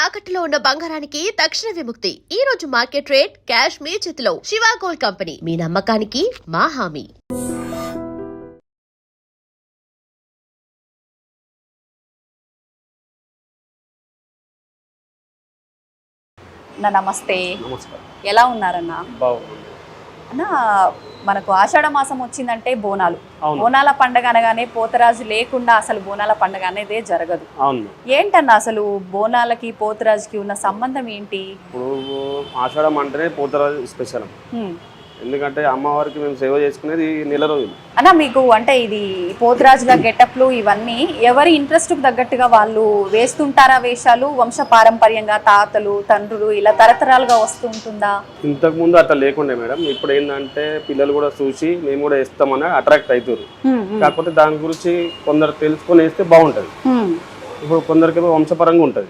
తాకట్టులో ఉన్న బంగారానికి తక్షణ విముక్తి. ఈ రోజు మార్కెట్ రేట్ క్యాష్ మీ చేతిలో. శివ గోల్డ్ కంపెనీ, మీ నమ్మకానికి మా హామీ. నమస్తే. ఎలా ఉన్నారన్నా? అన్నా, మనకు ఆషాఢ మాసం వచ్చిందంటే బోనాల పండుగ అనగానే పోతరాజు లేకుండా అసలు బోనాల పండుగ అనేది జరగదు. ఏంటన్నా అసలు బోనాలకి పోతరాజుకి ఉన్న సంబంధం ఏంటి? ఇప్పుడు ఆషాఢం అంటేనే పోతరాజు స్పెషల్. ఎందుకంటే అమ్మవారికి మేము సేవ చేసుకునేది నెల రోజులు. అన్నా, మీకు అంటే ఇది పోతరాజుగా గెటప్లు ఇవన్నీ ఎవరి ఇంట్రెస్ట్ కు తగ్గట్టుగా వాళ్ళు వేస్తుంటారా వేషాలు? వంశ పారంపర్యంగా తాతలు తండ్రులు ఇలా తరతరాలుగా వస్తుంటుందా? ఇంతకు ముందు అట్లా లేకుండే మేడం. ఇప్పుడు ఏంటంటే పిల్లలు కూడా చూసి మేము కూడా వేస్తామని అట్రాక్ట్ అవుతారు. కాకపోతే దాని గురించి కొందరు తెలుసుకొని వేస్తే బాగుంటది. ఇప్పుడు కొందరికి వంశపరంగా ఉంటది.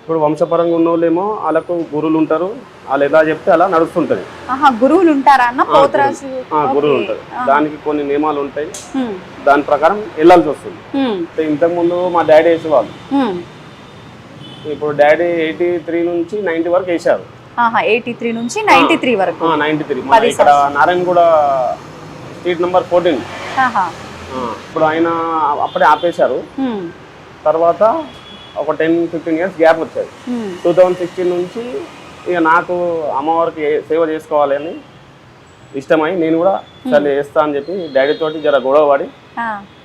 ఇప్పుడు వంశపరంగా ఉన్న వాళ్ళేమో వాళ్ళకు గురువులు ఉంటారు, వాళ్ళు ఎలా చెప్తే అలా నడుస్తుంటది. గురువులు ఉంటారా అన్న? పోతరాజు గురువులు ఉంటారు, దానికి కొన్ని నియమాలు ఉంటాయి, దాని ప్రకారం వెళ్ళాల్సి వస్తుంది. ఇంతకు ముందు మా డాడీ వేసేవాళ్ళు. ఇప్పుడు డాడీ 83 నుంచి 90 వరకు వేసారు. 83 నుంచి 93 వరకు. 93 ఇక్కడ నారాయణగూడ స్ట్రీట్ నెంబర్ 14. ఇప్పుడు ఆయన అప్పుడే ఆపేశారు. తర్వాత ఒక 10-15 ఇయర్స్ గ్యాప్ వచ్చాయి. 2016 నుంచి ఇక నాకు అమ్మవారికి సేవ చేసుకోవాలి అని ఇష్టమై నేను కూడా సరే వేస్తా అని చెప్పి డాడీ తోటి జర గొడవ పడి,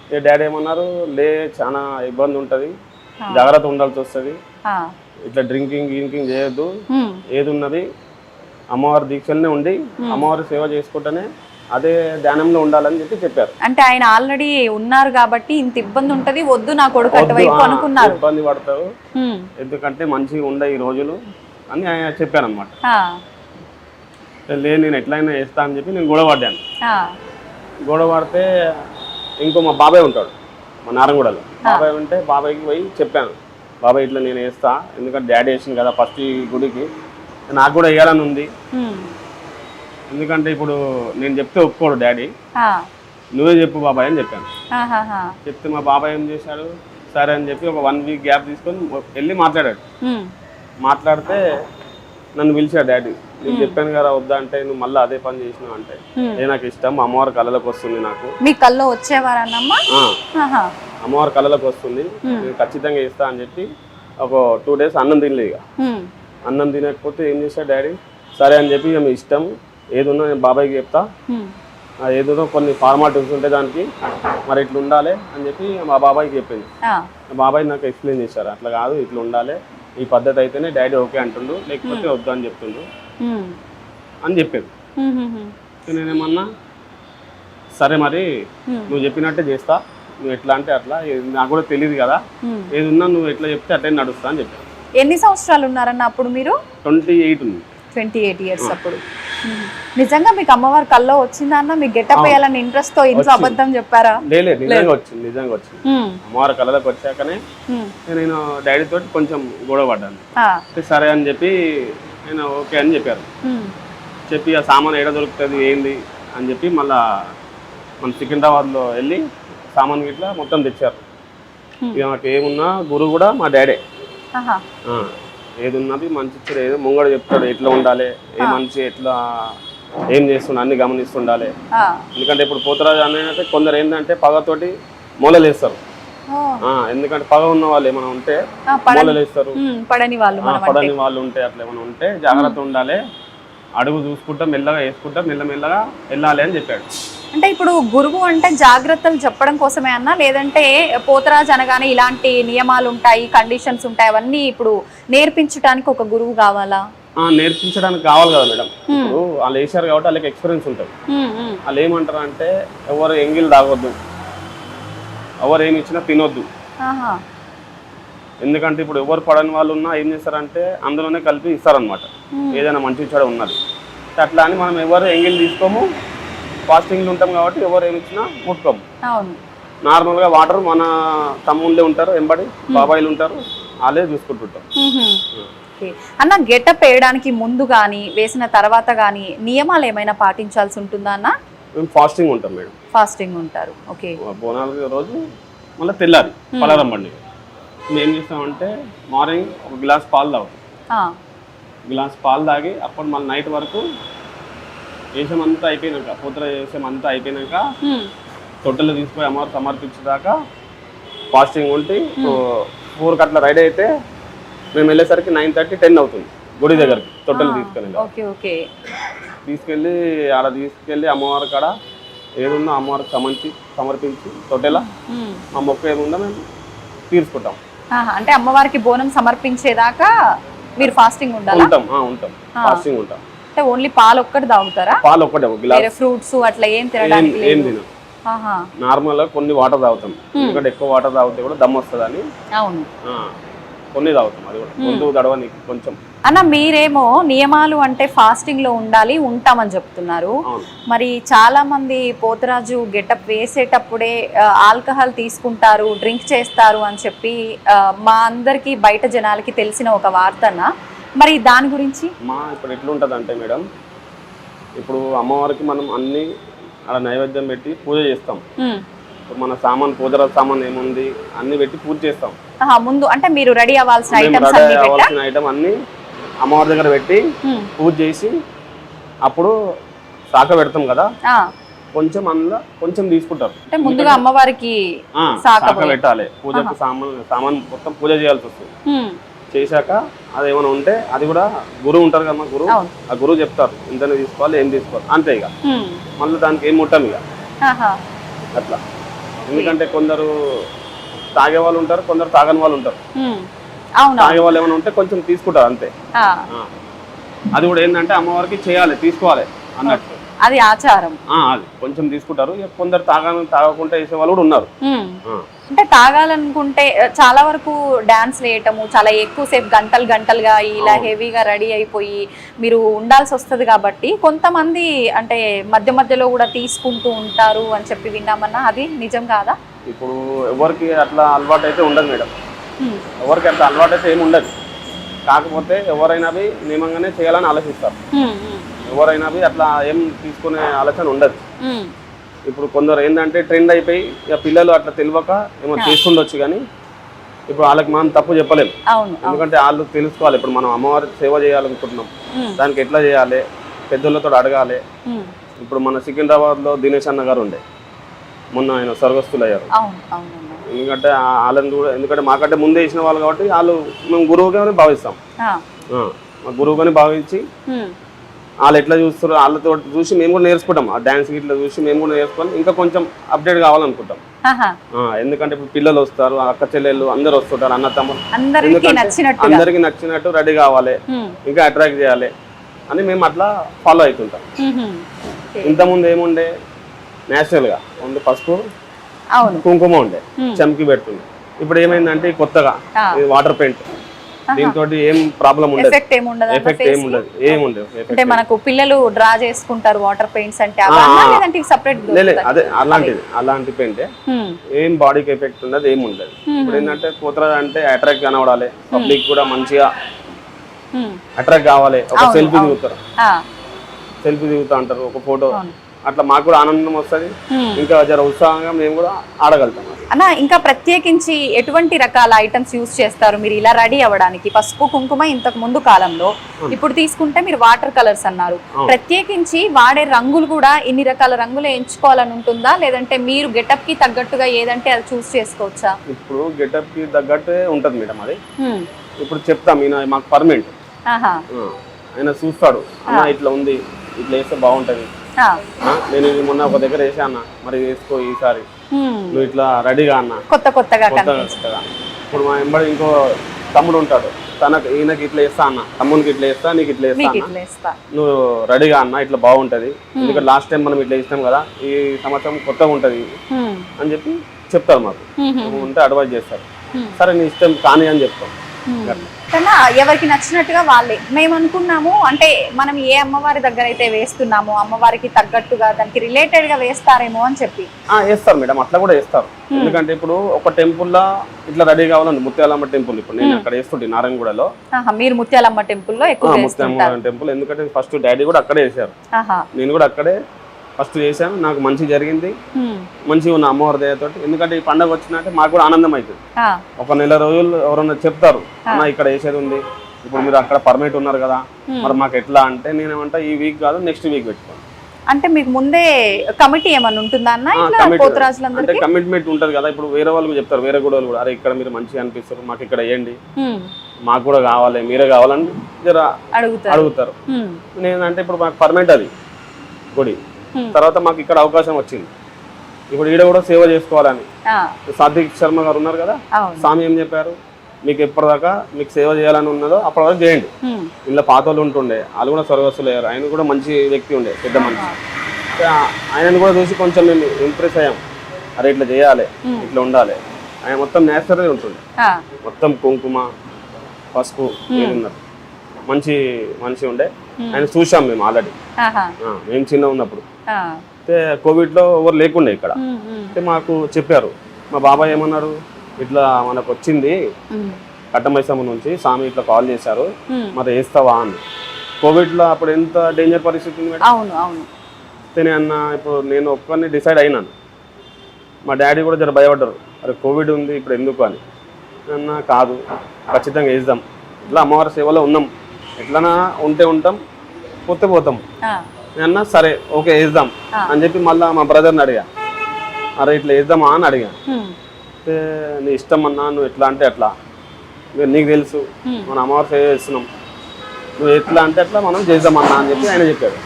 ఇక డాడీ ఏమన్నారు, లే చాలా ఇబ్బంది ఉంటుంది, జాగ్రత్త ఉండాల్సి వస్తుంది, ఇట్లా డ్రింకింగ్ చేయొద్దు, ఏది ఉన్నది అమ్మవారి దీక్షలనే ఉండి అమ్మవారి సేవ చేసుకుంటేనే అదే ధ్యానంలో ఉండాలని చెప్పి చెప్పారు. అంటే ఆయన ఆల్రెడీ ఉన్నారు కాబట్టి ఇంత ఇబ్బంది ఉంటది, వద్దు నా కొడుకు అటువైపు అనుకున్నారు. ఇబ్బంది పడతారు, ఎందుకంటే మంచిగా ఉండే ఈ రోజులు అని ఆయన చెప్పాను అనమాట. నేను ఎట్లయినా వేస్తా అని చెప్పి నేను గొడవ పడ్డాను. గొడవ పడితే ఇంకో మా బాబాయ్ ఉంటాడు మా నారాయణగూడలో. బాబాయ్ ఉంటే బాబాయ్కి పోయి చెప్పాను, బాబాయ్ ఇట్లా నేను వేస్తా, ఎందుకంటే డాడీ వేసింది కదా ఫస్ట్ ఈ గుడికి, నాకు కూడా వేయాలని ఉంది. ఎందుకంటే ఇప్పుడు నేను చెప్తే ఒప్పుకోడు డాడీ, నువ్వే చెప్పు బాబాయ్ అని చెప్పాను. చెప్తే మా బాబాయ్ ఏం చేశాడు, సరే అని చెప్పి ఒక 1 వీక్ గ్యాప్ తీసుకొని వెళ్ళి మాట్లాడాడు. మాట్లాడితే నన్ను పిలిచాడు డాడీ. నేను చెప్పాను కదా వద్దా అంటే, నువ్వు మళ్ళీ అదే పని చేసినావు అంటే, నాకు ఇష్టం, అమ్మవారి కళలకు వస్తుంది, నాకు మీ కళ్ళలో వచ్చేవారన్నమ్మా, అమ్మవారి కళలకు వస్తుంది, నేను ఖచ్చితంగా ఇస్తా అని చెప్పి ఒక 2 days అన్నం తినలేదు. ఇక అన్నం తినకపోతే ఏం చేశాడు డాడీ, సరే అని చెప్పి మీ ఇష్టం, ఏదున్నా నేను బాబాయ్కి చెప్తా, ఏదో కొన్ని ఫార్మాలిటీస్ ఉంటాయి దానికి, మరి ఇట్లా ఉండాలి అని చెప్పి మా బాబాయ్కి చెప్పింది. బాబాయ్ నాకు ఎక్స్ప్లెయిన్ చేశారు, అట్లా కాదు ఇట్లా ఉండాలి, ఈ పద్ధతి అయితేనే డాడీ ఓకే అంటుండు, లేకపోతే వద్దు అని చెప్తుండు అని చెప్పాడు. నేనేమన్నా సరే మరి నువ్వు చెప్పినట్టే చేస్తా, నువ్వు ఎట్లా అంటే అట్లా, నాకు కూడా తెలియదు కదా, ఏదున్నా నువ్వు ఎట్లా చెప్తే అట్లే నడుస్తా అని చెప్పాను. ఎన్ని సంవత్సరాలు ఉన్నారన్న అప్పుడు మీరు? 28 ఉంది. 28 years. అప్పుడు నిజంగా మీకు అమ్మవారి కల్లో వచ్చిందా అన్న? మీకు గెటప్ వేయాలని ఇంట్రెస్ట్ తో ఇంట్లో అబద్ధం చెప్పారా? లేదు, నిజంగా వచ్చింది. అమ్మవారి కళ్ళకి వచ్చాకనే నేను డాడీ తోటి కొంచెం గొడవ పడ్డాను. సరే అని చెప్పి నేను ఓకే అని చెప్పారు. చెప్పి ఆ సామాన్ ఏడ దొరుకుతుంది ఏంది అని చెప్పి మళ్ళా మన సికింద్రాబాద్లో వెళ్ళి సామాన్ గిట్లా మొత్తం తెచ్చారు. ఇక నాకు ఏమున్నా గురువు కూడా మా డాడే. ఏది ఉన్నది మంచి చెడు ఏదో ముంగడు చెప్తాడు, ఎట్లా ఉండాలి, ఏ మనిషి ఎట్లా ఏం చేస్తుండ అన్ని గమనిస్తుండాలి. ఎందుకంటే ఇప్పుడు పోతరాజు అనేది కొందరు ఏంటంటే పగతోటి మూలలేస్తారు. ఎందుకంటే పగ ఉన్న వాళ్ళు ఏమైనా ఉంటే మూలలేస్తారు, పడని వాళ్ళు ఉంటే అట్లా ఏమైనా ఉంటే జాగ్రత్త ఉండాలి, అడుగు చూసుకుంటా మెల్లగా వేసుకుంటా మెల్లమెల్లగా వెళ్ళాలి అని చెప్పాడు. అంటే ఇప్పుడు గురువు అంటే జాగ్రత్తలు చెప్పడం కోసమే అన్నా, లేదంటే పోతరాజు అనగానే ఇలాంటి నియమాలు ఉంటాయి, కండిషన్స్ ఉంటాయి, అవన్నీ ఇప్పుడు నేర్పించడానికి ఒక గురువు కావాలా? నేర్పించడానికి కావాలి కదా మేడం. ఇప్పుడు వాళ్ళు వేసారు కాబట్టి వాళ్ళకి ఎక్స్పీరియన్స్ ఉంటుంది. వాళ్ళు ఏమంటారు అంటే, ఎవరు ఎంగిల్ తాగొద్దు, ఎవరు ఏమి ఇచ్చినా తినొద్దు. ఎందుకంటే ఇప్పుడు ఎవరు పడని వాళ్ళు ఉన్నా ఏం చేస్తారంటే అందులోనే కలిపి ఇస్తారనమాట, ఏదైనా మంచి చెడు ఉన్నది. అట్లా అని మనం ఎవరు ఎంగిల్ తీసుకోము, ఫాస్టింగ్లు ఉంటాం కాబట్టి ఎవరు ఏమి ఇచ్చినా ముట్టుకోము. నార్మల్గా వాటర్ మన తమ్ముళ్ళే ఉంటారు, ఎంబడి బాబాయిలు ఉంటారు, వాళ్ళే చూసుకుంటుంటారు. అన్న, గెటప్ వేయడానికి ముందు కానీ వేసిన తర్వాత కానీ నియమాలు ఏమైనా పాటించాల్సి ఉంటుందా అన్న? మేము ఫాస్టింగ్ ఉంటాం మేడం. ఫాస్టింగ్ ఉంటారు. ఓకే. బోనాల రోజు మళ్ళీ తెల్లారి పలారం పండుగ మేము ఏం చేస్తామంటే మార్నింగ్ ఒక గ్లాస్ పాలు తాగుతాం. గ్లాస్ పాలు తాగి అప్పుడు మళ్ళీ నైట్ వరకు వేషం అంతా అయిపోయినాక పూతర వేషం అంతా అయిపోయినాక తొట్టెలు తీసుకుపోయి అమ్మవారు సమర్పించేదాకా ఫాస్టింగ్ ఉండి 4 అట్లా రెడీ అయితే మేము వెళ్ళేసరికి 9:30, 10 అవుతుంది గుడి దగ్గరికి తొట్టెలు తీసుకెళ్ళి ఆడ తీసుకెళ్ళి అమ్మవారి కాడ ఏదుందో అమ్మవారికి సమర్పించి తొట్టెల మా మొక్క ఏముందో మేము తీర్చుకుంటాం. అంటే అమ్మవారికి బోనం సమర్పించేదాకా మీరు ఫాస్టింగ్ ఉంటాం ఫాస్టింగ్ ఉంటాం. అంటే ఓన్లీ పాలు ఒక్కటి తాగుతారా? పాలు ఒక్కటే, వేరే ఫ్రూట్స్ అట్లా ఏం తినడానికి ఏం తినం. నార్మల్ గా కొన్ని వాటర్ తాగుతాం, ఎందుకంటే ఎక్కువ వాటర్ తాగితే కూడా దమ్ వస్తుందని అవును కొన్ని తాగుతాం. అది కూడా ముందు గడవని కొంచెం. అన్న మీరేమో నియమాలు అంటే ఫాస్టింగ్ లో ఉండాలి ఉంటామని చెప్తున్నారు. మరి చాలా మంది పోతరాజు గెటప్ వేసేటప్పుడే ఆల్కహాల్ తీసుకుంటారు, డ్రింక్ చేస్తారు అని చెప్పి మా అందరికి బయట జనాలకి తెలిసిన ఒక వార్తన. మరి దాని గురించి ఇప్పుడు ఎట్లుంటది అంటే మేడం, ఇప్పుడు అమ్మవారికి మనం అన్ని అలా నైవేద్యం పెట్టి పూజ చేస్తాం. మన సామాన్ పూజరాజు సామాన్ ఏముంది అన్ని పెట్టి పూజ చేస్తాం. ముందు అంటే మీరు రెడీ అవ్వాల్సిన ఐటమ్ అన్ని అమ్మవారి దగ్గర పెట్టి పూజ చేసి అప్పుడు శాఖ పెడతాం కదా, కొంచెం అందులో కొంచెం తీసుకుంటారు. అంటే ముందుగా అమ్మవారికి శాఖ పెట్టాలి, పూజకు సామాన్ మొత్తం పూజ చేయాల్సి వస్తుంది. చేశాక అదేమైనా ఉంటే అది కూడా గురువు ఉంటారు కదా, గురువు ఆ గురువు చెప్తారు ఇంతనే తీసుకోవాలి ఏం తీసుకోవాలి అంతే. ఇక మళ్ళీ దానికి ఏం ముట్టాం ఇక అట్లా. ఎందుకంటే కొందరు తాగే వాళ్ళు ఉంటారు, కొందరు తాగని వాళ్ళు ఉంటారు. తాగే వాళ్ళు ఏమైనా ఉంటే కొంచెం తీసుకుంటారు అంతే. అది కూడా ఏంటంటే అమ్మవారికి చేయాలి, తీసుకోవాలి అన్నట్టు, అది ఆచారం. అది కొంచెం తీసుకుంటారు. కొందరు తాగకుండా వేసే వాళ్ళు కూడా ఉన్నారు. అంటే తాగాలనుకుంటే చాలా వరకు డాన్స్ వేయటము, చాలా ఎక్కువసేపు గంటలుగా ఇలా హెవీగా రెడీ అయిపోయి మీరు ఉండాల్సి వస్తుంది. కాబట్టి కొంతమంది అంటే మధ్య మధ్యలో కూడా తీసుకుంటూ ఉంటారు అని చెప్పి విన్నామన్నా, అది నిజం కాదా? ఇప్పుడు ఎవరికి అట్లా అలవాటు అయితే ఉండదు మేడం, ఎవరికి అట్లా అలవాటు అయితే ఏమి ఉండదు. కాకపోతే ఎవరైనా నియమంగానే చేయాలని ఆలోచిస్తారు. ఎవరైనా అట్లా ఏం తీసుకునే ఆలోచన ఉండదు. ఇప్పుడు కొందరు ఏంటంటే ట్రెండ్ అయిపోయి ఇక పిల్లలు అట్లా తెలియక ఏమో చేసుకుండొచ్చు, కానీ ఇప్పుడు వాళ్ళకి మనం తప్పు చెప్పలేము. ఎందుకంటే వాళ్ళు తెలుసుకోవాలి. ఇప్పుడు మనం అమ్మవారి సేవ చేయాలనుకుంటున్నాం, దానికి ఎట్లా చేయాలి, పెద్దలతో అడగాలి. ఇప్పుడు మన సికింద్రాబాద్లో దినేష్ అన్న గారు ఉండే, మొన్న ఆయన స్వర్గస్థులు అయ్యారు. ఎందుకంటే వాళ్ళని కూడా, ఎందుకంటే మాకంటే ముందే ఇచ్చిన వాళ్ళు కాబట్టి వాళ్ళు మేము గురువుగానే భావిస్తాం. మా గురువుగానే భావించి వాళ్ళు ఎట్లా చూస్తారు వాళ్ళతో చూసి మేము కూడా నేర్చుకుంటాం. ఆ డాన్స్ ఇట్లా చూసి మేము కూడా నేర్చుకొని ఇంకా కొంచెం అప్డేట్ కావాలనుకుంటాం. ఎందుకంటే ఇప్పుడు పిల్లలు వస్తారు, అక్క చెల్లెళ్ళు అందరు వస్తుంటారు, అన్న తమ్ముడు, అందరికి నచ్చినట్టు రెడీ కావాలి, ఇంకా అట్రాక్ట్ చేయాలి అని మేము అట్లా ఫాలో అవుతుంటాం. ఇంతకుముందు ఏముండే నేచురల్ గా ఉండే పసుపు కుంకుమ ఉండే చమ్కి పెడుతుంది. ఇప్పుడు ఏమైందంటే కొత్తగా వాటర్ పెయింట్, దీంతో ఏం ప్రాబ్లం ఉండదు, ఎఫెక్ట్ ఏముండదు. అంటే మనకు పిల్లలు డ్రా చేసుకుంటారు వాటర్ పెయింట్స్ అంటే సెపరేట్ అదే అలాంటి పెయింట్ ఏం బాడీకి ఎఫెక్ట్ ఉండదు, ఏం ఉండదు. ఇప్పుడు ఏంటంటే పోతరాజు అంటే అట్రాక్ట్ కనబడాలి, పబ్లిక్ కూడా మంచిగా అట్రాక్ట్ కావాలి. ఒక సెల్ఫీ దిగుతా అంటారు, ఒక ఫోటో, అట్లా మాకు కూడా ఆనందం వస్తుంది, ఇంకా జర ఉత్సాహంగా మేము కూడా ఆడగలుగుతాం. అన్న ఇంకా ప్రత్యేకించి ఎటువంటి రకాల ఐటమ్స్ యూజ్ చేస్తారు మీరు ఇలా రెడీ అవ్వడానికి? పసుపు కుంకుమ ఇంతకు ముందు కాలంలో, ఇప్పుడు తీసుకుంటే మీరు వాటర్ కలర్స్ అన్నారు. ప్రత్యేకించి వాడే రంగులు కూడా ఇన్ని రకాల రంగులు ఎంచుకోవాలని ఉంటుందా, లేదంటే మీరు గెటప్ కి తగ్గట్టుగా ఏదంటే అది చూస్ చేసుకోవచ్చా? ఇప్పుడు గెటప్ కి తగ్గట్టే ఉంటది మేడం. అది ఇప్పుడు చెప్తాం, మాకు పర్మనెంట్ ఆయన చూస్తాడు, అన్న ఇట్లా ఉంది, ఇట్లా వేస్తే బాగుంటది, నేను ఇది మొన్న ఒక దగ్గర వేసా అన్న, మరి వేసుకో ఈసారి, నువ్వు ఇట్లా రెడీగా అన్న, కొత్తగా. ఇప్పుడు మా వెంబడి ఇంకో తమ్ముడు ఉంటాడు, ఈయనకి ఇట్లా వేస్తా అన్న, తమ్మునికి ఇట్లా వేస్తా, నీకు ఇట్లా వేస్తా, నువ్వు రెడీగా అన్న, ఇట్లా బాగుంటది, ఎందుకంటే లాస్ట్ టైం మనం ఇట్లా ఇస్తాం కదా, ఈ సంవత్సరం కొత్తగా ఉంటది అని చెప్పి చెప్తారు. మాకు ఉంటే అడ్వైజ్ చేస్తారు, సరే నీ ఇష్టం కానీ అని చెప్తాం. కన్నా ఎవరికి నచ్చినట్టుగా వాళ్ళే. మేము అనుకున్నాము అంటే మనం ఏ అమ్మవారి దగ్గర అయితే వేస్తున్నామో అమ్మవారికి తగ్గట్టుగా దానికి రిలేటెడ్ గా వేస్తారేమో అని చెప్పి. వేస్తారు మేడం, అట్లా కూడా వేస్తారు. ఎందుకంటే ఇప్పుడు ఒక టెంపుల్ లా ఇట్లా రెడీ కావాలండి, ముత్యాలమ్మ టెంపుల్. ఇప్పుడు నేను అక్కడ వేస్తుంటే నారాయణగూడలో. మీరు ముత్యాలమ్మ టెంపుల్ లో ఎక్కువ ముత్యాలమ్మ టెంపుల్, ఎందుకంటే ఫస్ట్ డాడీ కూడా అక్కడే వేసారు, నేను కూడా అక్కడే ఫస్ట్ చేశాను, నాకు మంచి జరిగింది, మంచిగా ఉన్న అమ్మవారి దయతోటి. ఎందుకంటే ఈ పండుగ వచ్చినట్టే మాకు కూడా ఆనందం అవుతుంది. ఒక నెల రోజులు ఎవరన్నా చెప్తారు అన్న ఇక్కడ వేసేది ఉంది, ఇప్పుడు మీరు అక్కడ పర్మిట్ ఉన్నారు కదా, మరి మాకు ఎట్లా అంటే నేనేమంటా ఈ వీక్ కాదు నెక్స్ట్ వీక్ పెట్టుకోండి. అంటే మీకు ముందే కమిటీ ఏమన్నా ఉంటుందా అన్న? అంటే కమిట్మెంట్ ఉంటది కదా. ఇప్పుడు వేరే వాళ్ళు చెప్తారు, వేరే కూడా కూడా అరే ఇక్కడ మీరు మంచిగా అనిపిస్తారు, మాకు ఇక్కడ వేయండి, మాకు కూడా కావాలి, మీరే కావాలని జర అడుగుతారు. నేనంటే ఇప్పుడు మాకు పర్మనెంట్ అది గుడి, తర్వాత మాకు ఇక్కడ అవకాశం వచ్చింది, ఇప్పుడు ఈడ కూడా సేవ చేసుకోవాలని. సాత్విక్ శర్మ గారు ఉన్నారు కదా, స్వామి ఏం చెప్పారు, మీకు ఎప్పటిదాకా మీకు సేవ చేయాలని ఉన్నదో అప్పటి వరకు చేయండి. ఇలా పాత వాళ్ళు ఉంటుండే, వాళ్ళు కూడా స్వర్గస్థులు అయ్యారు, ఆయన కూడా మంచి వ్యక్తి ఉండే, పెద్ద మనిషి. ఆయనను కూడా చూసి కొంచెం మేము ఇంప్రెస్ అయ్యాం, అరే ఇట్లా చేయాలి, ఇట్లా ఉండాలి. ఆయన మొత్తం నేచురల్ ఉంటుండే, మొత్తం కుంకుమ పసుపు ఉన్నారు, మంచి మనిషి ఉండే. ఆయన చూసాం మేము ఆల్రెడీ, మేము చిన్న ఉన్నప్పుడు. అయితే కోవిడ్లో ఎవరు లేకుండే ఇక్కడ. అయితే మాకు చెప్పారు, మా బాబాయ్ ఏమన్నారు, ఇట్లా మనకు వచ్చింది కట్టమైసమ్మ నుంచి స్వామి ఇట్లా కాల్ చేశారు, మరి వేస్తావా అని. కోవిడ్లో అప్పుడు ఎంత డేంజర్ పరిస్థితి ఉంది. నేను అన్న ఇప్పుడు నేను ఒక్కరిని డిసైడ్ అయినాను, మా డాడీ కూడా జర భయపడ్డారు, అరే కోవిడ్ ఉంది ఇప్పుడు ఎందుకు అని. అన్న కాదు ఖచ్చితంగా వేద్దాం, ఇట్లా అమ్మవారి సేవలో ఉన్నాం, ఎట్లనా ఉంటే ఉంటాం పోతే పోతాం. నేను సరే ఓకే వేద్దాం అని చెప్పి మళ్ళీ మా బ్రదర్ని అడిగా, అరే ఇట్లా వేద్దామా అని అడిగా. అయితే నీ ఇష్టం అన్నా, నువ్వు ఎట్లా అంటే అట్లా, నీకు తెలుసు మన అమ్మవారి సేవ చేస్తున్నాం, నువ్వు ఎట్లా అంటే అట్లా మనం చేద్దామన్నా అని చెప్పి ఆయన చెప్పాడు.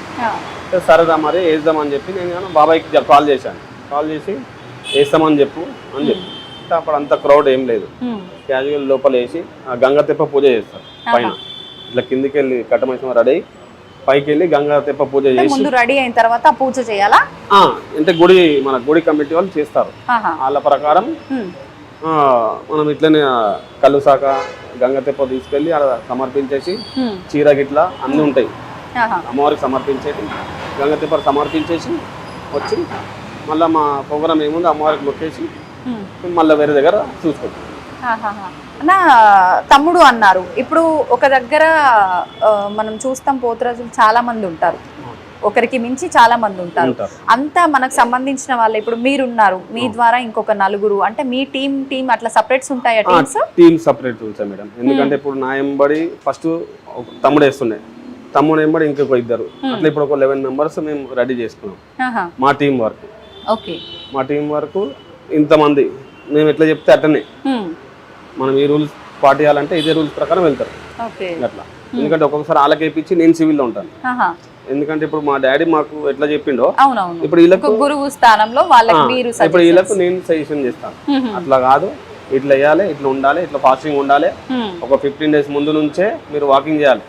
సరేదా మరి వేద్దామని చెప్పి నేను బాబాయ్కి కాల్ చేశాను, కాల్ చేసి వేస్తామని చెప్పు అని చెప్పి. అప్పుడు అంత క్రౌడ్ ఏం లేదు, క్యాజువల్ లోపల వేసి గంగా తెప్ప పూజ చేస్తారు పైన. ఇట్లా కిందికి వెళ్ళి కట్టమైసమ్మ రెడీ అయ్యి పైకి వెళ్ళి గంగా తెప్ప పూజ చేసి రెడీ అయిన తర్వాత పూజ చేయాలా అంటే గుడి మన గుడి కమిటీ వాళ్ళు చేస్తారు. వాళ్ళ ప్రకారం మనం ఇట్లనే కళ్ళు శాఖ గంగా తెప్ప తీసుకెళ్ళి అలా సమర్పించేసి చీర గిట్లా అన్నీ ఉంటాయి అమ్మవారికి సమర్పించేసి గంగా తెప్ప సమర్పించేసి వచ్చి మళ్ళీ మా ప్రోగ్రామ్ ఏముంది అమ్మవారికి మొక్కేసి మళ్ళీ వేరే దగ్గర చూసుకుంటాం. అన్నా తమ్ముడు అన్నారు, ఇప్పుడు ఒక దగ్గర మనం చూస్తాం పోతురాజులు చాలా మంది ఉంటారు, ఒకరికి మించి చాలా మంది ఉంటారు. అంతా మనకు సంబంధించిన వాళ్ళు, ఇప్పుడు మీరున్నారు, మీ ద్వారా ఇంకొక నలుగురు, అంటే మీ టీం అట్లా సపరేట్స్ ఉంటాయా? టీమ్ సపరేట్ ఉంటాయి మేడం. ఎందుకంటే ఇప్పుడు నా ఎంబడి ఫస్ట్ తమ్ముడు వేస్తుండే, తమ్ముడు ఎంబడి ఇంకొక ఇద్దరు, అట్లా ఇప్పుడు ఒక 11 మెంబర్స్ మేము రెడీ చేసుకున్నాం మా టీం వర్క్. మా టీం వరకు ఇంతమంది మేము ఎట్లా చెప్తే అట్లనే మనం ఈ రూల్స్ పాటియాలంటే ఇదే రూల్స్ ప్రకారం వెళ్తారు అట్లా. ఎందుకంటే ఒక్కొక్కసారి వాళ్ళకి వేయించి నేను సివిల్లో ఉంటాను, ఎందుకంటే ఇప్పుడు మా డాడీ మాకు ఎట్లా చెప్పిండో ఇప్పుడు వీళ్ళకు గురువు స్థానంలో ఇప్పుడు వీళ్ళకు నేను సజెషన్ చేస్తాను, అట్లా కాదు ఇట్లా వేయాలి, ఇట్లా ఉండాలి, ఇట్లా ఫాస్టింగ్ ఉండాలి, ఒక 15 days ముందు నుంచే మీరు వాకింగ్ చేయాలి,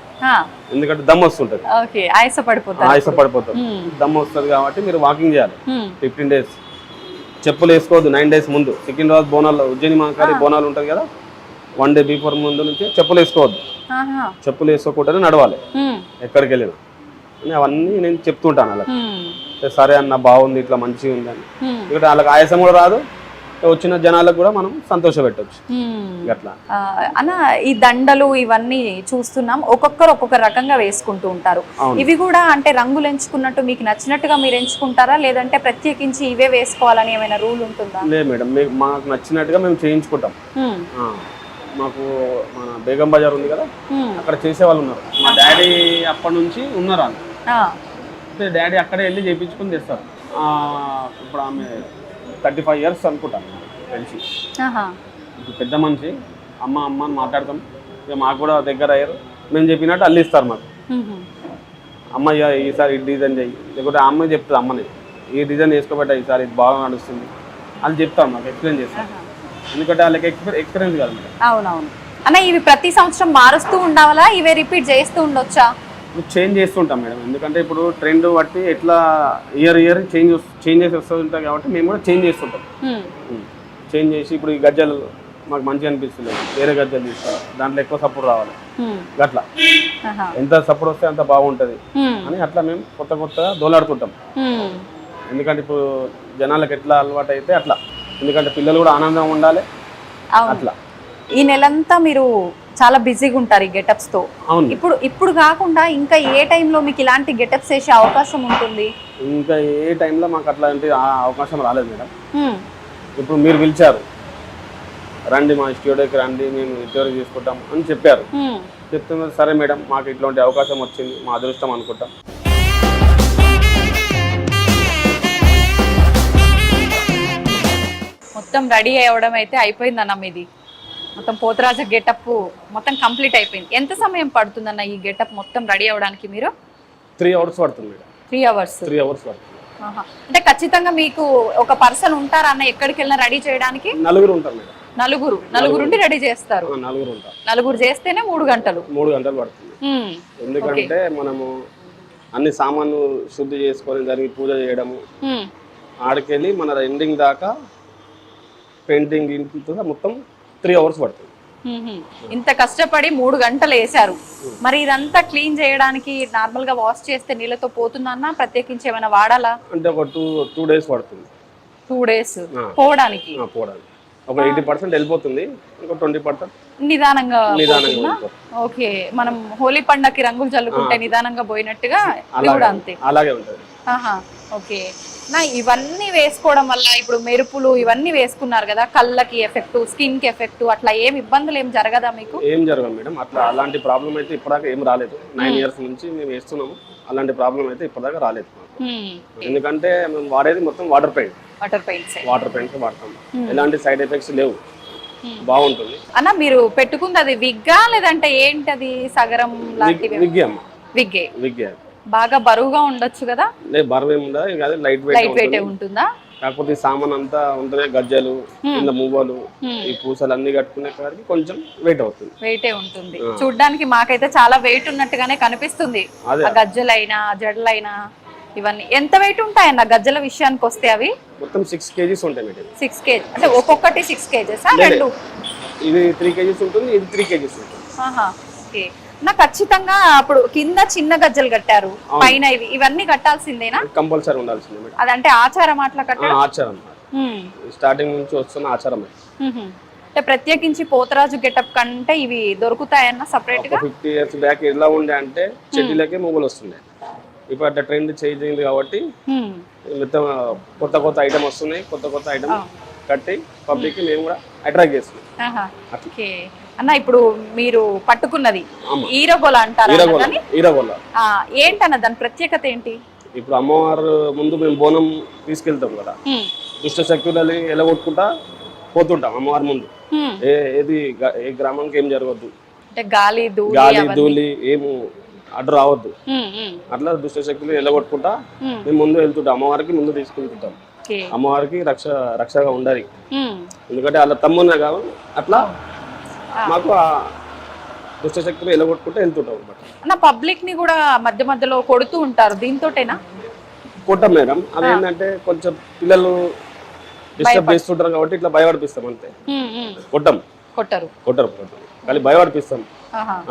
ఎందుకంటే దమ్ వస్తుంటది, ఆయాస పడిపోతారు, దమ్ వస్తుంది కాబట్టి మీరు వాకింగ్ చేయాలి 15 days. చెప్పులు వేసుకోవద్దు 9 days ముందు. సికింద్రాబాద్ బోనాలు ఉజ్జయిని మహాకాళి బోనాలు ఉంటుంది కదా, 1 day బిఫోర్ ముందు నుంచి చెప్పులు వేసుకోవద్దు, చెప్పులు వేసుకోకుండా నడవాలి ఎక్కడికి వెళ్ళినా అని అవన్నీ నేను చెప్తుంటాను అలా. సరే అన్న బాగుంది, ఇట్లా మంచిగా ఉంది అని. ఎందుకంటే వాళ్ళకి ఆయాసం కూడా రాదు, వచ్చిన జనాలకు కూడా మనం సంతోష పెట్టచ్చు అట్లా. అన్న ఈ దండలు ఇవన్నీ చూస్తున్నాం, ఒక్కొక్కరు ఒక్కొక్క రకంగా వేసుకుంటూ ఉంటారు. ఇవి కూడా అంటే రంగులు ఎంచుకున్నట్టు మీకు నచ్చినట్టుగా మీరు ఎంచుకుంటారా, లేదంటే ప్రత్యేకించి ఇవే వేసుకోవాలని ఏమైనా రూల్ ఉంటుందా? లేదు మేడం, మాకు నచ్చినట్టుగా మేము చేయించుకుంటాం. మాకు మన బేగం బజార్ ఉంది కదా, అక్కడ చేసే వాళ్ళు ఉన్నారు. మా డాడీ అప్పటి నుంచి ఉన్నారు వాళ్ళు, అంటే డాడీ అక్కడే వెళ్ళి చేయించుకుని తెస్తారు. ఇప్పుడు ఆమె 35 years అనుకుంటాను తెలిసి, పెద్ద మనిషి, అమ్మ అని మాట్లాడతాం. ఇక మాకు కూడా దగ్గర అయ్యారు, మేము చెప్పినట్టు అల్లిస్తారు మాకు. అమ్మ ఈసారి ఈ డిజైన్ చేయి, లేకపోతే అమ్మ చెప్తుంది అమ్మని ఈ డిజైన్ వేసుకోబెట్టా ఈసారి ఇది బాగా నడుస్తుంది అని చెప్తారు, మాకు ఎక్స్ప్లెయిన్ చేస్తారు. ఎందుకంటే వాళ్ళకి ఎక్స్పీరియన్స్ కాదు మేడం. అవునవును అన్న, ఇవి ప్రతి సంవత్సరం మారుస్తూ ఉండాలా, ఇవే రిపీట్ చేస్తూ ఉండొచ్చా? చేంజ్ చేస్తుంటాం మేడం, ఎందుకంటే ఇప్పుడు ట్రెండ్ బట్టి ఎట్లా ఇయర్ చేంజెస్ వస్తుంటాయి కాబట్టి మేము కూడా చేంజ్ చేస్తుంటాం. చేంజ్ చేసి ఇప్పుడు ఈ గజ్జలు మాకు మంచిగా అనిపిస్తుంది, వేరే గజ్జలు తీసుకోవాలి, దాంట్లో ఎక్కువ సపోర్ట్ రావాలి, అట్లా ఎంత సపోర్ట్ వస్తే అంత బాగుంటుంది అని అట్లా మేము కొత్తగా దోలాడుతుంటాం. ఎందుకంటే ఇప్పుడు జనాలకు ఎట్లా అలవాటు అయితే అట్లా, ఎందుకంటే పిల్లలు కూడా ఆనందంగా ఉండాలి అట్లా. ఈ నెలంతా మీరు చాలా బిజీగా ఉంటారు ఈ గెటప్స్ తో. అవును. ఇప్పుడు కాకుండా ఇంకా ఏ టైంలో మీకు ఇలాంటి గెటప్స్ వేసే అవకాశం ఉంటుంది? ఇంకా ఏ టైంలో మాకు అట్లాంటి అవకాశం రాలేదు మేడం. ఇప్పుడు మీరు పిలిచారు, రండి మా స్టూడియోకి రండి, మేము ఇంటర్వ్యూ తీసుకుంటాం అని చెప్పారు. చెప్తున్నారు, సరే మేడం మాకు ఇట్లాంటి అవకాశం వచ్చింది, మా అదృష్టం అనుకుంటాం. మొత్తం రెడీ అవ్వడం అయితే అయిపోయిందన్న మీది. మొత్తం పోతరాజు గెటప్ మొత్తం కంప్లీట్ అయిపోయింది. ఎంత సమయం పడుతుందన్న ఈ గెటప్ మొత్తం రెడీ అవ్వడానికి? మీరు 3 hours పడుతుంది మేడం. 3 hours. 3 hours పడుతుంది. అంటే ఖచ్చితంగా మీకు ఒక పర్సన్ ఉంటారన్న ఎక్కడికి వెళ్ళినా రెడీ చేయడానికి? నలుగురు ఉంటారు మేడం. నలుగురుండి రెడీ చేస్తారు. నలుగురు ఉంటారు. నలుగురు చేస్తేనే 3 గంటలు. 3 గంటలు పడుతుంది. ఎందుకంటే మనము అన్ని సామాన్లు శుద్ధి చేసుకొని దానికి పూజ చేయడము, ఆడికెళ్ళి మన ఎండింగ్ దాకా పెయింటింగ్ మొత్తం 3 hours పడుతుంది. ఇంత కష్టపడి 3 గంటలు వేసారు. మరి ఇదంతా క్లీన్ చేయడానికి నార్మల్ గా వాష్ చేస్తే నీళ్ళతో పోతుందన్నా ప్రత్యేకించి ఏమైనా వాడాలా? అంటే ఒక 2 days పడుతుంది. 2 days పోవడానికి? ఒక 80% వెళ్ళిపోతుంది, ఇంకో 20% నిదానంగా. నిదానంగా. ఓకే, మనం హోలీ పండగకి రంగులు చల్లుకుంటే నిదానంగా పోయినట్టుగా ఇది కూడా అంతే. అలాగే ఉంటుంది. ఓకే. నా ఇవన్నీ వేసుకోవడం వల్ల ఇప్పుడు మెరుపులు ఇవన్నీ వేసుకున్నారు కదా, కళ్ళకి ఎఫెక్ట్, స్కిన్ కి ఎఫెక్ట్, అట్లా ఏం ఇబ్బందులు ఏం జరగదా మీకు? ఏం జరగదు మేడం, అట్లా అలాంటి ప్రాబ్లం అయితే ఇప్పటిదాకా ఏం రాలేదు. 9 years నుంచి మేము వేస్తున్నాము, అలాంటి ప్రాబ్లం అయితే ఇప్పటిదాకా రాలేదు. ఎందుకంటే మేము వాడేది మొత్తం వాటర్ పెయింట్స్ వాడతాం. ఎలాంటి సైడ్ ఎఫెక్ట్స్ లేవు, బాగుంటుంది. అన్న మీరు పెట్టుకుంది అది విగ్గా లేదంటే ఏంటది? సగరం లాంటివి? విగ్గే. బాగా బరువుగా ఉండొచ్చు కదా? బరువు ఏముండదు, లైట్ వెయిట్ ఉంటుందా? కాకపోతే సామాన్ అంతా ఉంటుంది, గజ్జలు, కింద మువ్వలు, ఈ పూసలు అన్ని కట్టుకునే కాడికి కొంచెం వెయిట్ అవుతుంది. వెయిటే ఉంటుంది. చూడ్డానికి మాకైతే చాలా వెయిట్ ఉన్నట్టుగానే కనిపిస్తుంది. గజ్జలైనా జడలైనా ఇవన్నీ ఎంత వెయిట్ ఉంటాయన్న గజ్జల విషయానికి వస్తే? అవి మొత్తం 6 kgs ఉంటాయి మేడం. 6 kg అంటే ఒక్కొక్కటి 6 kgs? రెండు ఇది 3 kgs ఉంటుంది, ఇది 3 kgs ఉంటుంది. ఓకే. నా ఖచ్చితంగా అప్పుడు కింద చిన్న గజ్జలు కట్టారు, పైన ఇవన్నీ కట్టాల్సిందేనా? కంపల్సరీ ఉండాల్సిందే మేడం. అదంటే ఆచారం అట్లా కట్టడం? ఆచారం, స్టార్టింగ్ నుంచి వస్తున్న ఆచారం. అంటే ప్రత్యేకించి పోతరాజు గెటప్ కంటే ఇవి దొరుకుతాయన్న సపరేట్ గా? 50 years బ్యాక్ ఎలా ఉండే అంటే చెడ్డీలకే మొగ్గులు వస్తుండే. ఇప్పుడు అట్లా ట్రెండ్ చేంజ్ అయింది కాబట్టి మొత్తం కొత్త ఐటమ్ వస్తున్నాయి. కొత్త ఐటమ్ కట్టి పబ్లిక్ మేము కూడా అట్రాక్ట్ చేస్తున్నాం. అన్న ఇప్పుడు మీరు పట్టుకున్నది ఈరగోల అంటారు, ఏంటన్న దాని ప్రత్యేకత ఏంటి? ఇప్పుడు అమ్మవారు ముందు మేము బోనం తీసుకెళ్తాం కదా, దుష్ట శక్తులని ఎలగొట్టుకుంటా పోతుంటాం అమ్మవారి ముందు. ఏ గ్రామానికి ఏం జరగద్దు, గాలి ధూళి ఏము అడ్డు రావద్దు, అట్లా దుష్ట శక్తులు ఎలగొట్టుకుంటా మేము ముందు వెళ్తుంటాం. అమ్మవారికి ముందు తీసుకెళ్తుంటాం. అమ్మవారికి రక్షగా ఉండాలి, ఎందుకంటే అలా తమ్మున్నా కాబట్టి అట్లా మాకు ఆ దుష్ట శక్తులు ఎలగొట్టుకుంటూ వెళ్తుంటాం అన్నమాట. పబ్లిక్ ని కూడా మధ్య మధ్యలో కొడుతూ ఉంటారు, దీంతోటేనా? కొట్టాం మేడం, అదేంటంటే కొంచెం పిల్లలు డిస్టర్బ్ చేస్తుంటారు కాబట్టి ఇట్లా భయపడిపిస్తాం అంతే. కొట్టరు కానీ భయపడిపిస్తాం,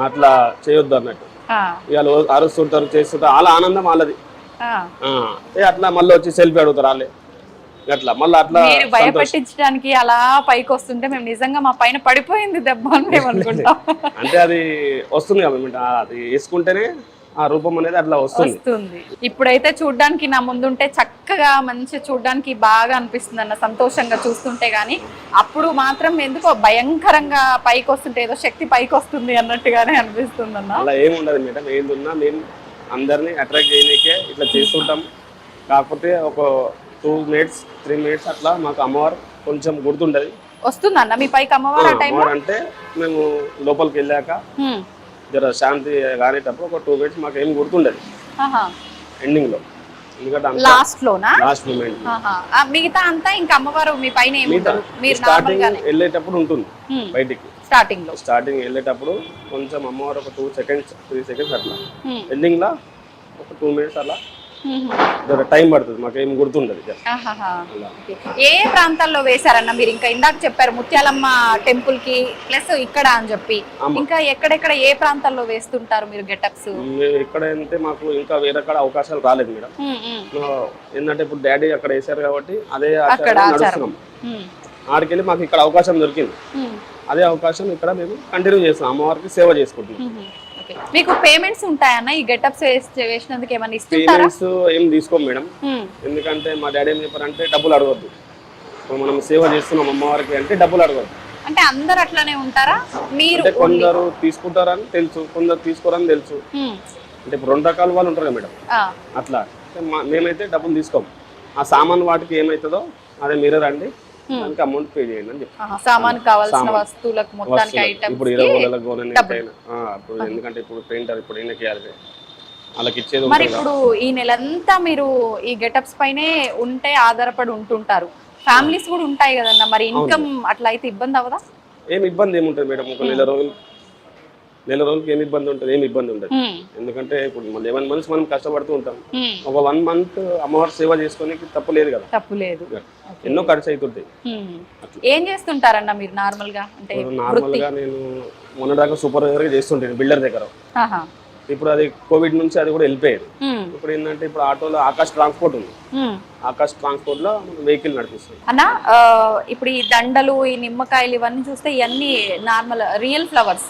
అట్లా చేయొద్దు అన్నట్టు. ఇవాళ అరుస్తుంటారు, చేస్తుంటారు, అలా ఆనందం వాళ్ళది. అట్లా మళ్ళీ వచ్చి సెల్ఫీ అడుగుతారు వాళ్ళే. అట్లా మళ్ళీ అట్లా భయపెట్టించడానికి అలా పైకి వస్తుంటే మేము నిజంగా మా పైన పడిపోయింది దెబ్బ అని మేము అనుకుంటాం. అంటే అది వస్తుంది కదా, అది వేసుకుంటేనే ఆ రూపం అనేది అట్లా వస్తుంది. ఇప్పుడైతే చూడ్డానికి నా ముందుంటే చక్కగా మంచి చూడ్డానికి బాగా అనిపిస్తుంది అన్న, సంతోషంగా చూస్తుంటే. గానీ అప్పుడు మాత్రం ఎందుకో భయంకరంగా పైకి వస్తుంటే ఏదో శక్తి పైకి వస్తుంది అన్నట్టుగానే అనిపిస్తుంది అన్న. అలా ఏముండదు మేడం, ఏదున్నా మేము అందరినీ అట్రాక్ట్ చేయడానికే ఇట్లా చేస్తుంటాం. కాకపోతే ఒక 2 minutes 3 minutes అట్లా మాకు అమ్మవారు కొంచెం గుర్తుంటది. వస్తుందన్న మీ పైకి అమ్మవారు అంటే మేము లోపలికి వెళ్ళాక జర శాంతి కానేటప్పుడు ఒక 2 minutes మాకు ఏం గుర్తుండదు ఎండింగ్ లో, ఎందుకంటే లాస్ట్ మూమెంట్. మిగతా అంతా ఇంకా అమ్మవారు మీ పైన స్టార్టింగ్ వెళ్ళేటప్పుడు ఉంటుంది బయటికి. స్టార్టింగ్ వెళ్ళేటప్పుడు కొంచెం అమ్మవారు ఒక 2 seconds 3 seconds అట్లా, ఎండింగ్ లా ఒక 2 minutes అలా టైం పడుతుంది, మాకు ఏం గుర్తుండదు. ఏ ప్రాంతాల్లో వేశారన్న మీరు? ఇంకా ఇందాక చెప్పారు ముత్యాలమ్మ టెంపుల్ కి ప్లస్ ఇక్కడ అని చెప్పి, ఇంకా ఎక్కడెక్కడ ఏ ప్రాంతాల్లో వేస్తుంటారు మీరు గెటప్స్? ఎక్కడంటే మాకు ఇంకా వేరే అవకాశాలు రాలేదు మేడం. ఏంటంటే ఇప్పుడు డాడీ అక్కడ వేసారు కాబట్టి అదే నడుస్తున్నాం. ఆడికెళ్ళి మాకు ఇక్కడ అవకాశం దొరికింది. అదే అవకాశం ఇక్కడ మేము కంటిన్యూ చేస్తాం, అమ్మవారికి సేవ చేసుకుంటున్నాం. ఓకే. మీకు పేమెంట్స్ ఉంటాయన్న ఈ గెటప్స్ వేసినందుకు ఏమైనా ఇస్తుంటారా? పేమెంట్స్ ఏం తీసుకోం మేడం, ఎందుకంటే మా డాడీ ఏం చెప్పారంటే డబ్బులు అడగద్దు, మనం సేవ చేస్తున్నాం అమ్మవారికి అంటే డబ్బులు అడగద్దు. అంటే అందరు అట్లానే ఉంటారా? మీరు అంటే కొందరు తీసుకుంటారని తెలుసు, కొందరు తీసుకోరని తెలుసు. అంటే ఇప్పుడు 2 రకాల వాళ్ళు ఉంటారు కదా మేడం, అట్లా మేమైతే డబ్బులు తీసుకోము. ఆ సామాన్ వాటికి ఏమవుతుందో అదే మీరే రండి, దానికి అమౌంట్ పే చేయండి అని చెప్పి. సామాన్ కావాల్సిన వస్తువులకు మొత్తానికి ఇప్పుడు 20,000 ఇప్పుడు ఎందుకంటే ఇప్పుడు పెయింటర్ ఇప్పుడు ఎన్నకేయాలి వాళ్ళకి ఇచ్చేది. మరి ఇప్పుడు ఈ నెలంతా మీరు ఈ గెటప్స్ పైనే ఉంటే ఆధారపడి ఉంటుంటారు, ఫ్యామిలీస్ కూడా ఉంటాయి కదన్నా, మరి ఇన్కమ్ అట్లా అయితే ఇబ్బంది అవ్వదా? ఏం ఇబ్బంది ఏముంటుంది మేడం, ఒక నెల రోజులకి ఏమి ఇబ్బంది ఉంటుంది, ఏమి ఇబ్బంది ఉంటుంది. ఎందుకంటే ఇప్పుడు 11 months మనం కష్టపడుతూ ఉంటాం, ఒక 1 month అమ్మవారి సేవ చేసుకోనికి తప్పు లేదు కదా. తప్పు లేదు, ఎన్నో ఖర్చు అవుతుంటాయి. ఏం చేస్తుంటారన్న మీరు నార్మల్ గా? అంటే నార్మల్ గా నేను మొన్నదాకా సూపర్వైజర్ గా చేస్తుంటాను బిల్డర్ దగ్గర. ఇప్పుడు అది కోవిడ్ నుంచి అది కూడా వెళ్ళిపోయేది. ఇప్పుడు ఏంటంటే ఇప్పుడు ఆటోలో ఆకాశ్ ట్రాన్స్పోర్ట్ ఉంది, ఆకాశ్ ట్రాన్స్పోర్ట్ లో వెహికల్ నడిపిస్తుంది. అన్న ఇప్పుడు ఈ దండలు, ఈ నిమ్మకాయలు ఇవన్నీ చూస్తే ఇవన్నీ నార్మల్ రియల్ ఫ్లవర్స్,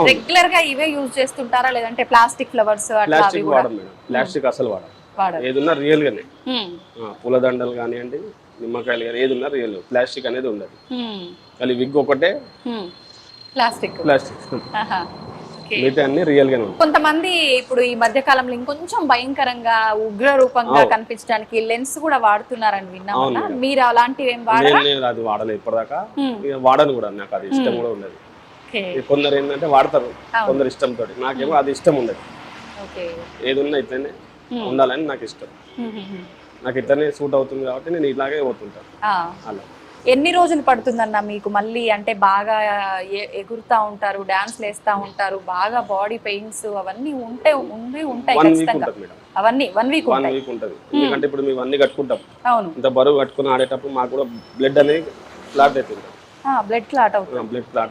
రెగ్యులర్ గా ఇవే యూజ్ చేస్తుంటారా లేదంటే ప్లాస్టిక్ ఫ్లవర్స్? ప్లాస్టిక్ వాడడం మేడం, ప్లాస్టిక్ అసలు వాడడం, ఏదున్నా రియల్ గానే. పూల దండలు కానివ్వండి, నిమ్మకాయలు కానీ ఏదున్నా రియల్, ప్లాస్టిక్ అనేది ఉండదు. కానీ విగ్ ఒకటే ప్లాస్టిక్. మిగతా అన్ని రియల్ గానే ఉంటాయి. కొంతమంది ఇప్పుడు ఈ మధ్య కాలంలో ఇంకొంచెం భయంకరంగా ఉగ్ర రూపంగా కనిపించడానికి లెన్స్ కూడా వాడుతున్నారని విన్నామన్నా, మీరు అలాంటివి ఏం వాడరా? నేను అది వాడలేదు ఇప్పటిదాకా, వాడను కూడా, నాకు అది ఇష్టం కూడా ఉండదు. కొందరు ఏంటంటే వాడతారు, కొందరు ఇష్టంతో, నాకేమో అది ఇష్టం ఉండదు. ఏది ఉన్నా ఇట్లనే ఉండాలని నాకు ఇష్టం, నాకు ఇట్లనే సూట్ అవుతుంది కాబట్టి నేను ఇలాగే పోతుంటాను. అలా ఎన్ని రోజులు పడుతుందన్న మీకు మళ్ళీ, అంటే బాగా ఎగురుతా ఉంటారు, డాన్స్లు వేస్తా ఉంటారు, బాగా బాడీ పెయిన్స్ అవన్నీ ఉంటాయి ఖచ్చితంగా, అవన్నీ 1 week ఉంటుంది. ఎందుకంటే ఇప్పుడు మేము అన్ని కట్టుకుంటాం, అవును, ఇంత బరువు కట్టుకుని ఆడేటప్పుడు మాకు కూడా బ్లడ్ అనేది క్లాట్ అవుతుంది. బ్లడ్ క్లాట్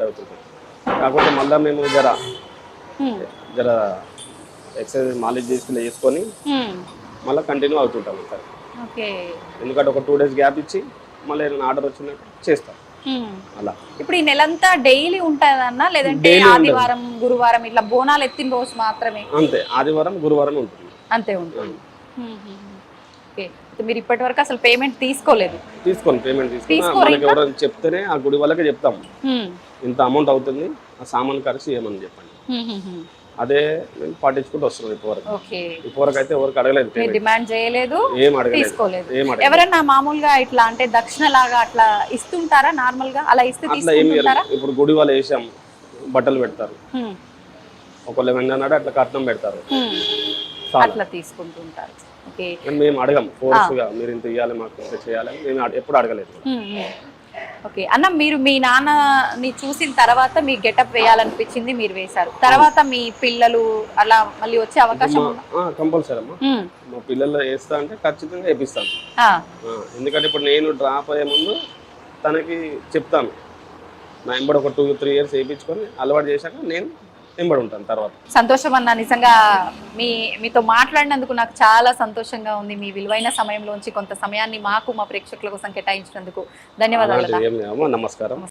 అవుతుంది. కాకపోతే మళ్ళీ మేము జర ఎక్సర్సైజ్ మాలిష్ చేసుకొని మళ్ళీ కంటిన్యూ అవుతుంటాం. ఎందుకంటే ఒక 2 days గ్యాప్ ఇచ్చి మళ్ళీ ఏదైనా ఆర్డర్ వచ్చినట్టు చేస్తాం అలా. ఇప్పుడు ఈ నెలంతా డైలీ ఉంటుందన్నా లేదంటే ఆదివారం గురువారం ఇట్లా బోనాలు ఎత్తిన రోజు మాత్రమే? అంతే, ఆదివారం గురువారం ఉంటుంది, అంతే ఉంటుంది. మీరు ఇప్పటి వరకు అసలు పేమెంట్ తీసుకోలేదు? పేమెంట్ తీసుకోని ఎవరైనా చెప్తేనే ఆ గుడి వాళ్ళకి చెప్తాం, ఇంత అమౌంట్ అవుతుంది, ఆ సామాన్ ఖర్చు ఏమని చెప్పండి, అదే మేము పాటించుకుంటూ వస్తున్నాం. ఇప్పటివరకు అయితే ఎవరికి అడగలేదు, డిమాండ్ చేయలేదు, ఏం అడగలేదు, తీసుకోలేదు. ఎవరైనా మామూలుగా ఇట్లా అంటే దక్షిణ లాగా అట్లా ఇస్తుంటారా? నార్మల్ గా అలా ఇస్తే తీసుకుంటారా? ఇప్పుడు గుడి వాళ్ళు వేసాం, బట్టలు పెడతారు, ఒకళ్ళు ఏమన్నాడు అట్లా కట్నం పెడతారు, అట్లా తీసుకుంటుంటారు. మేము అడగం ఫోర్స్ గా మీరు ఇంత ఇవ్వాలి మాకు ఇంత చేయాలని మేము ఎప్పుడు అడగలేదు. ఓకే అన్న, మీరు మీ నాన్నని చూసిన తర్వాత మీ గెటప్ వేయాలనిపించింది, మీరు వేశారు, తర్వాత మీ పిల్లలు అలా మళ్ళీ వచ్చే అవకాశం? కంపల్సరీ అమ్మా, మా పిల్లలు వేస్తా అంటే ఖచ్చితంగా వేపిస్తాను. ఎందుకంటే ఇప్పుడు నేను డ్రాప్ అయ్యే ముందు తనకి చెప్తాను, నా ఎంబడి ఒక 2-3 years వేయించుకొని అలవాటు చేశాక నేను ఎంబడి ఉంటాను తర్వాత. సంతోషం అన్న, నిజంగా మీతో మాట్లాడినందుకు నాకు చాలా సంతోషంగా ఉంది. మీ విలువైన సమయంలోంచి కొంత సమయాన్ని మాకు మా ప్రేక్షకుల కోసం కేటాయించినందుకు ధన్యవాదాలు. నమస్కారం.